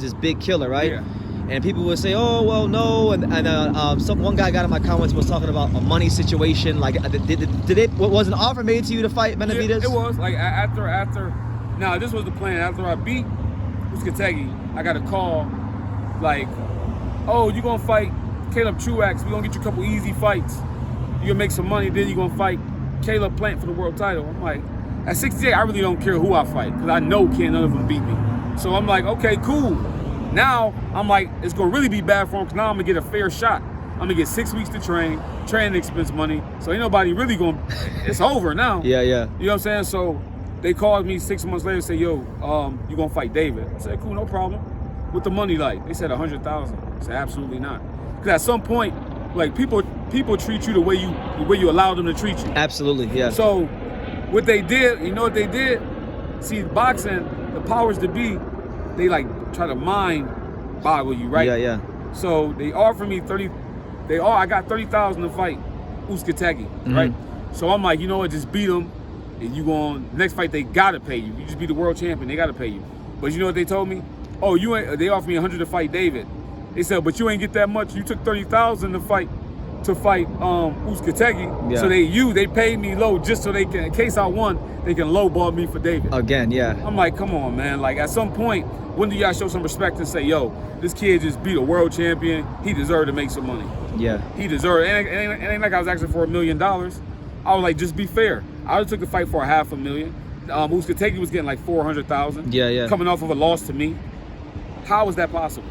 this big killer, right? Yeah. And people would say, "Oh, well, no." And one guy got in my comments was talking about a money situation. Like, was an offer made to you to fight Benavidez? Yeah, it was like after. Now this was the plan. After I beat Uskategi, I got a call like, "Oh, you gonna fight Caleb Truax? We gonna get you a couple easy fights. You gonna make some money. Then you gonna fight Caleb Plant for the world title." I'm like, at 68, I really don't care who I fight because I know none of them beat me. So I'm like, okay, cool. Now I'm like, it's gonna really be bad for him because now I'm gonna get a fair shot. I'm gonna get 6 weeks to train, training expense money. So ain't nobody really gonna. It's over now. Yeah. You know what I'm saying? So they called me 6 months later and say, "Yo, you gonna fight David?" I said, "Cool, no problem." What the money like? They said 100,000. I said, "Absolutely not." Because at some point, like people treat you the way you allow them to treat you. Absolutely, yeah. So what they did, you know what they did? See, boxing, the powers that be, they like try to mind boggle you, right? Yeah. So they offered me I got 30,000 to fight Uskategi, right? So I'm like, you know what, just beat them, and next fight they gotta pay you. You just be the world champion, they gotta pay you. But you know what they told me? Oh, they offered me 100 to fight David. They said, but you ain't get that much. You took 30,000 to fight Uskategi. Yeah. So they paid me low just so they can, in case I won, they can lowball me for David. Again, yeah. I'm like, come on, man. Like, at some point, when do y'all show some respect and say, yo, this kid just beat a world champion. He deserved to make some money. Yeah. He deserved it. It ain't like I was asking for $1 million. I was like, just be fair. I took the fight for $500,000. Uskategi was getting like 400,000. Yeah. Coming off of a loss to me. How is that possible?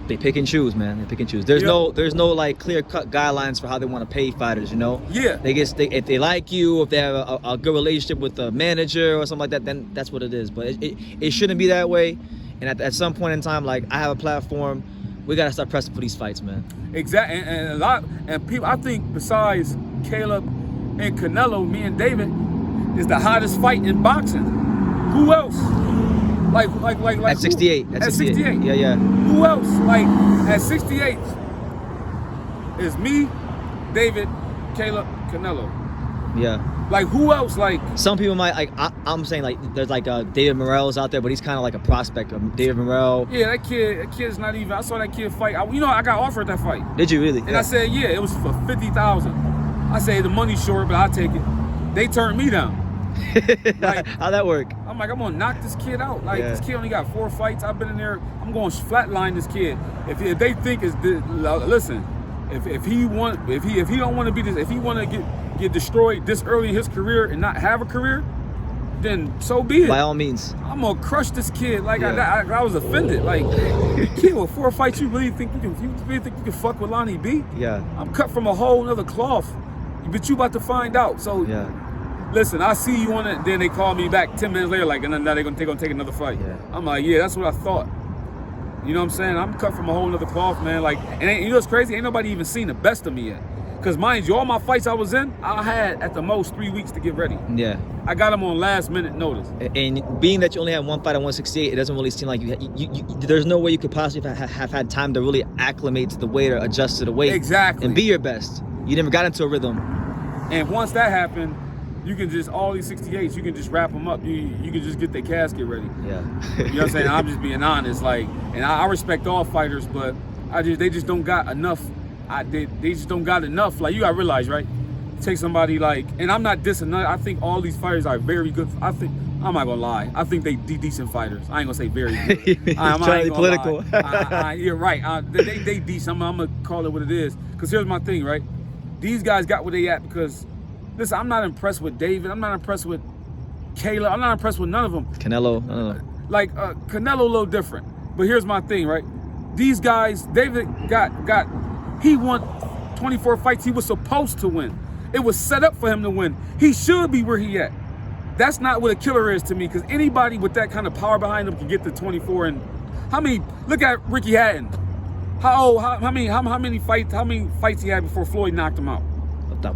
They pick and choose, man. They pick and choose. There's no like clear-cut guidelines for how they want to pay fighters, you know? Yeah. If they like you, if they have a good relationship with the manager or something like that, then that's what it is. But it shouldn't be that way. And at some point in time, like, I have a platform, we gotta start pressing for these fights, man. Exactly. And people, I think besides Caleb and Canelo, me and David is the hottest fight in boxing. Who else? Like at 68. At 68. Yeah. Who else? Like, at 68 is me, David, Caleb, Canelo. Yeah. Like, who else? Like, some people might like. I'm saying, like, there's like David Morrell's out there, but he's kind of like a prospect. David Morrell. Yeah, that kid's not even. I saw that kid fight. I got offered that fight. Did you really? And I said, yeah, it was for 50,000. I said the money's short, but I'll take it. They turned me down. Like, how'd that work? I'm like, I'm gonna knock this kid out. Like, this kid only got 4 fights. I've been in there. I'm going to flatline this kid. If they think listen, if he don't want to be this, if he want to get destroyed this early in his career and not have a career, then so be it. By all means. I'm gonna crush this kid. Like, I was offended. Like, kid with 4 fights, you really think you can fuck with Lonnie B? Yeah. I'm cut from a whole nother cloth, but you about to find out. So yeah. Listen, I see you on it. Then they call me back 10 minutes later, like, and then now they're gonna take another fight. Yeah. I'm like, yeah, that's what I thought. You know what I'm saying? I'm cut from a whole nother cloth, man. Like, and you know what's crazy? Ain't nobody even seen the best of me yet. Cause mind you, all my fights I was in, I had at the most 3 weeks to get ready. Yeah. I got them on last minute notice. And being that you only had 1 fight at 168, it doesn't really seem like you there's no way you could possibly have had time to really acclimate to the weight or adjust to the weight. Exactly. And be your best. You never got into a rhythm. And once that happened, you can just, all these 68s, you can just wrap them up. You can just get their casket ready. Yeah. You know what I'm saying? I'm just being honest. Like, and I respect all fighters, but they just don't got enough. They just don't got enough. Like, you gotta realize, right? Take somebody like, and I'm not dissing none. I think all these fighters are very good. I'm not gonna lie. I think they decent fighters. I ain't gonna say very good. I'm trying to be political. You're right. They decent. I'm gonna call it what it is. Cause here's my thing, right? These guys got where they at because, listen, I'm not impressed with David. I'm not impressed with Caleb. I'm not impressed with none of them. Canelo. Canelo a little different. But here's my thing, right? These guys, David he won 24 fights he was supposed to win. It was set up for him to win. He should be where he at. That's not what a killer is to me, because anybody with that kind of power behind them can get to 24. And look at Ricky Hatton. How many fights he had before Floyd knocked him out?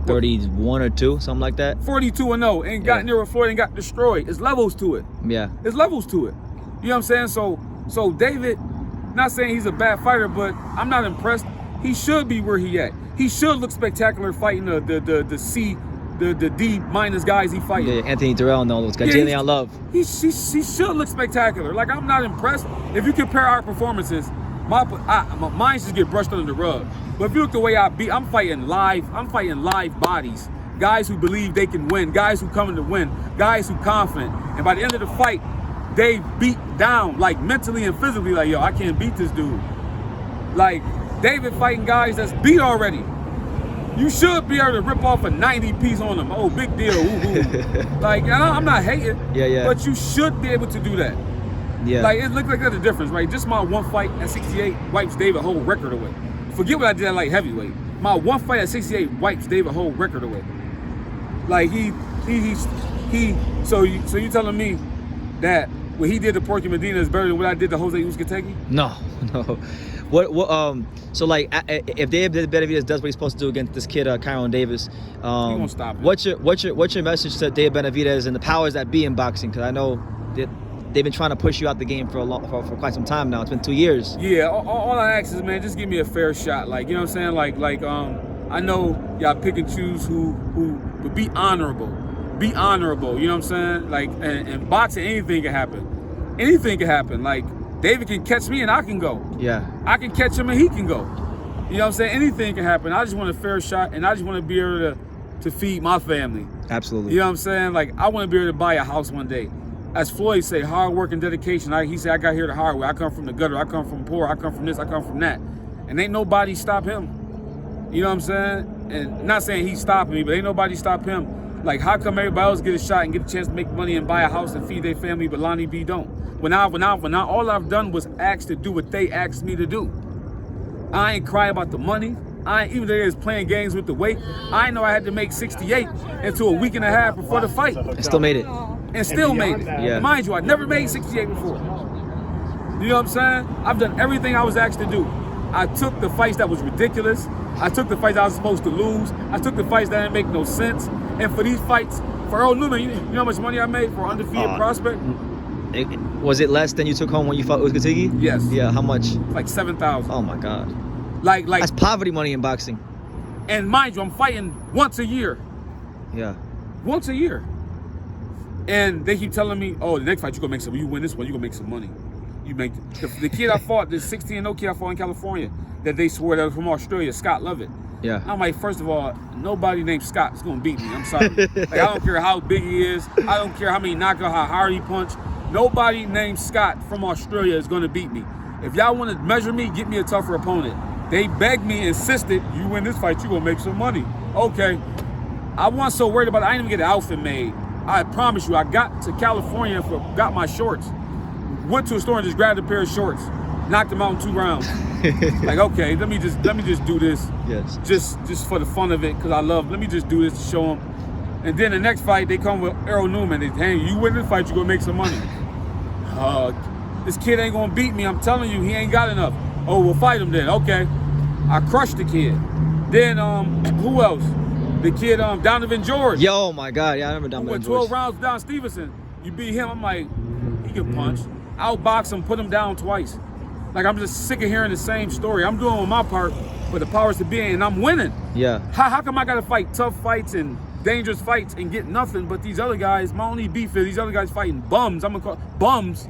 31 or 2, something like that. 42-0, and got near with Floyd and got destroyed. It's levels to it. Yeah. It's levels to it. You know what I'm saying? So David, not saying he's a bad fighter, but I'm not impressed. He should be where he at. He should look spectacular fighting the C the D- guys he fighting. Yeah, Anthony Durrell and all those guys. Yeah, Jalen Love. He should look spectacular. Like, I'm not impressed. If you compare our performances, mine just get brushed under the rug. But if you look the way I beat, I'm fighting live bodies. Guys who believe they can win, guys who coming to win, guys who confident. And by the end of the fight, they beat down, like mentally and physically, like, yo, I can't beat this dude. Like, David fighting guys that's beat already. You should be able to rip off a 90 piece on them. Oh, big deal. Ooh, ooh. Like, I'm not hating. Yeah. But you should be able to do that. Yeah. Like, it looked like there's a difference, right? Just my one fight at 68 wipes David's whole record away. Forget what I did at light heavyweight. My one fight at 68 wipes David's whole record away. Like, so you telling me that what he did to Porky Medina is better than what I did to Jose Uzcategui? No. So like, if David Benavidez does what he's supposed to do against this kid, Kyron Davis, he won't stop him. what's your message to David Benavidez and the powers that be in boxing? Because I know that they've been trying to push you out the game for quite some time now. It's been 2 years. Yeah, all I ask is, man, just give me a fair shot. Like, you know what I'm saying? Like, I know y'all pick and choose who but be honorable. Be honorable, you know what I'm saying? Like, and boxing, anything can happen. Anything can happen. Like, David can catch me and I can go. Yeah. I can catch him and he can go. You know what I'm saying? Anything can happen. I just want a fair shot, and I just want to be able to feed my family. Absolutely. You know what I'm saying? Like, I want to be able to buy a house one day. As Floyd say, hard work and dedication. He said, I got here the hard way. I come from the gutter. I come from poor. I come from this. I come from that. And ain't nobody stop him. You know what I'm saying? And not saying he's stopping me, but ain't nobody stop him. Like, how come everybody else get a shot and get a chance to make money and buy a house and feed their family, but Lonnie B don't? When all I've done was asked to do what they asked me to do. I ain't cry about the money. Even though they was playing games with the weight, I know I had to make 68 into a week and a half before the fight. And still made it. And still made it. Yeah. Mind you, I never made 68 before. You know what I'm saying? I've done everything I was asked to do. I took the fights that was ridiculous. I took the fights I was supposed to lose. I took the fights that didn't make no sense. And for these fights, for Earl Newman, you know how much money I made for an undefeated prospect? Was it less than you took home when you fought Uzcategui? Yes. Yeah, how much? Like 7,000. Oh my God. Like that's poverty money in boxing. And mind you, I'm fighting once a year. Yeah. Once a year. And they keep telling me, oh, the next fight you're gonna make some. You win this one, you're gonna make some money. You make the kid I fought, this 16-0 kid I fought in California, that they swore that was from Australia, Scott Lovett. Yeah. I'm like, first of all, nobody named Scott is gonna beat me. I'm sorry. Like, I don't care how big he is. I don't care how many knockouts, how hard he punched. Nobody named Scott from Australia is gonna beat me. If y'all want to measure me, get me a tougher opponent. They begged me, insisted, you win this fight, you gonna make some money. Okay. I wasn't so worried about it. I didn't even get an outfit made. I promise you, I got to California and forgot my shorts. Went to a store and just grabbed a pair of shorts. Knocked them out in 2 rounds. Like, okay, let me just do this. Yes. Just for the fun of it, because let me just do this to show them. And then the next fight, they come with Earl Newman. They, hey, you win this fight, you're gonna make some money. This kid ain't gonna beat me. I'm telling you, he ain't got enough. Oh, we'll fight him then. Okay. I crushed the kid. Then who else? The kid Donovan George. Yo, my God, yeah, I remember Donovan went George. 12 rounds with Don Stevenson. You beat him, I'm like, he can punch. Outbox him, put him down twice. Like, I'm just sick of hearing the same story. I'm doing my part for the powers to be, and I'm winning. Yeah. How come I gotta fight tough fights and dangerous fights and get nothing, but these other guys, my only beef is these other guys fighting bums, I'm gonna call bums,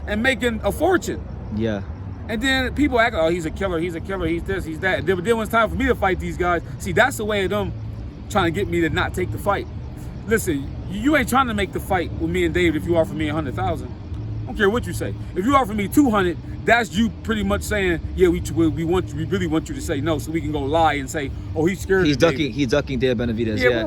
and making a fortune. Yeah. And then people act, oh, he's a killer, he's this, he's that. Then when it's time for me to fight these guys, see, that's the way of them trying to get me to not take the fight. Listen, you ain't trying to make the fight with me and Dave if you offer me 100,000. I don't care what you say. If you offer me 200, that's you pretty much saying, yeah, we really want you to say no, so we can go lie and say, oh, he's scared. He's ducking David Benavidez. Yeah.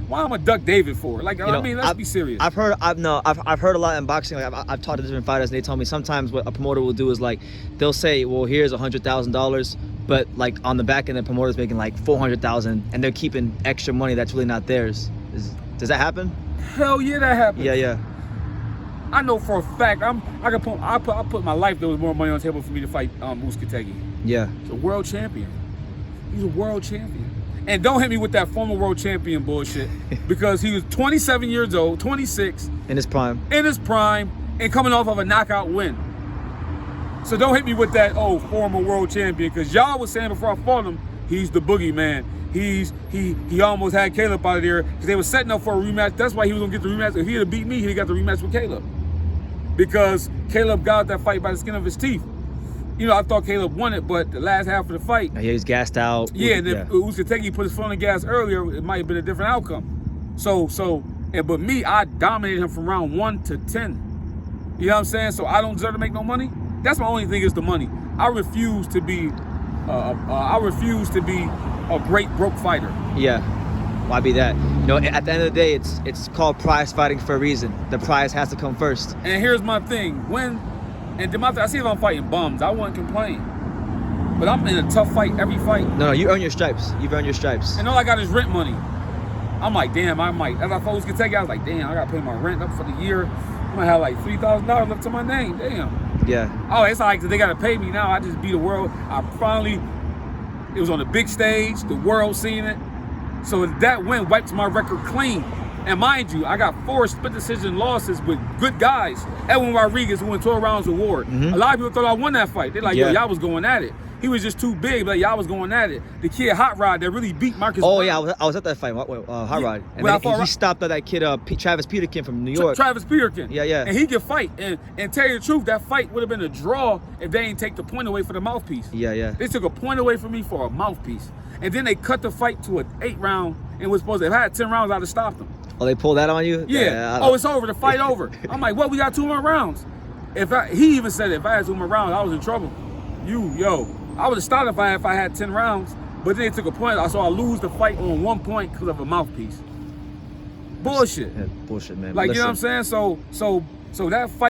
Why I'm a duck David for? Like, I mean, let's be serious. I've heard a lot in boxing. Like, I've talked to different fighters, and they told me sometimes what a promoter will do is, like, they'll say, well, here's $100,000, but like on the back end, the promoter's making like $400,000, and they're keeping extra money that's really not theirs. Does that happen? Hell yeah, that happens. Yeah. I know for a fact I put my life, there was more money on the table for me to fight Uzcategui. Yeah. He's a world champion. He's a world champion. And don't hit me with that former world champion bullshit, because he was 27 years old, 26. In his prime, and coming off of a knockout win. So don't hit me with that, oh, former world champion, because y'all was saying before I fought him, he's the boogeyman. he almost had Caleb out of there because they were setting up for a rematch. That's why he was gonna get the rematch. If he had beat me, he'd got the rematch with Caleb. Because Caleb got that fight by the skin of his teeth. You know, I thought Caleb won it, but the last half of the fight, he was gassed out. Yeah, and if Uzcategui put his foot on the gas earlier, it might have been a different outcome. But me, I dominated him from round 1 to 10. You know what I'm saying? So I don't deserve to make no money. That's my only thing is the money. I refuse to be a great broke fighter. Yeah, why be that? You know, at the end of the day, it's called prize fighting for a reason. The prize has to come first. And here's my thing: I see if I'm fighting bums, I wouldn't complain. But I'm in a tough fight every fight. No, you earn your stripes. You've earned your stripes. And all I got is rent money. I'm like, damn, I might. As I fought Uzcategui, I was like, damn, I gotta pay my rent up for the year. I'm gonna have like $3,000 left to my name. Damn. Yeah. Oh, it's like they gotta pay me now. I just beat the world. It was on the big stage, the world seeing it. So that win wiped my record clean. And mind you, I got 4 split decision losses with good guys. Edwin Rodriguez, who won 12 rounds award. A lot of people thought I won that fight. They're like, yo, y'all was going at it. He was just too big, but y'all was going at it. The kid Hot Rod that really beat Marcus Brown. Yeah, I was at that fight, Hot Rod. And he stopped that kid, Travis Peterkin from New York. Travis Peterkin. Yeah. And he could fight. And tell you the truth, that fight would have been a draw if they didn't take the point away for the mouthpiece. Yeah. They took a point away from me for a mouthpiece. And then they cut the fight to an 8 round and was supposed to, if I had 10 rounds, I'd have stopped them. Oh, they pulled that on you? Yeah. It's over. The fight over. I'm like, well, we got 2 more rounds. He even said if I had 2 more rounds, I was in trouble. I would have stopped if I had 10 rounds, but then they took a point. So I lose the fight on 1 point because of a mouthpiece. Bullshit. Yeah, bullshit, man. Like, you know what I'm saying? So that fight.